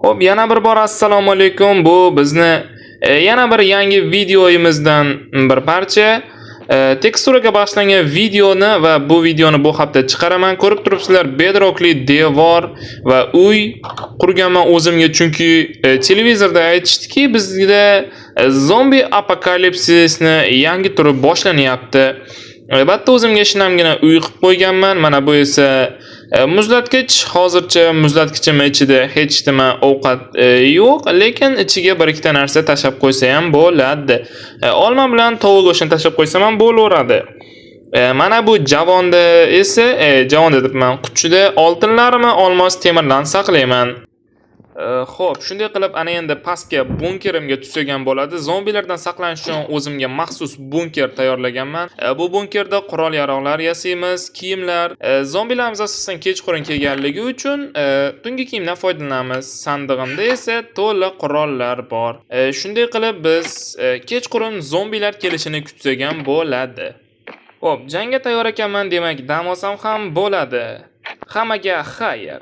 Hop, yana bir bor assalomu alaykum. Bu bizni yana bir yangi videoyimizdan bir parcha. Teksturaga bag'ishlangan videoni va bu videoni bu hafta chiqaraman. Ko'rib turibsizlar, bedrockli devor va uy qurganman o'zimga, chunki televizorda aytishdiki, bizda zombi apokalipsisni yangi turi boshlanyapti. Albatta o'zimga shinamgina uy qilib qo'yganman. Mana bu esa muzlatgich. Hozircha muzlatgichim ichida hech nima ovqat yo'q, lekin ichiga bir ikkita narsa tashab qo'ysa ham bo'ladi. Olma bilan tovuq go'shtini tashab qo'ysam ham bo'laveradi. Mana bu javonda esa, javonda debman, quchida oltinlarni olmos temirdan saqlayman. Xo'p, shunday qilib ana endi pastga bunkerimga tusagan bo'ladi. Zombilardan saqlanish uchun o'zimga maxsus bunker tayyorlaganman. Bu bunkerda qurol-yarog'lar yasaymiz, kiyimlar. Zombilarimiz asosan kechqurun kelganligi uchun tungi kiyimdan foydalanamiz. Sandig'imda esa to'liq qurollar bor. Shunday qilib biz kechqurun zombilar kelishini kutsagan bo'ladi. Xo'p, jangga tayyor ekanman, demak dam olsam ham bo'ladi. Hammaga xayr.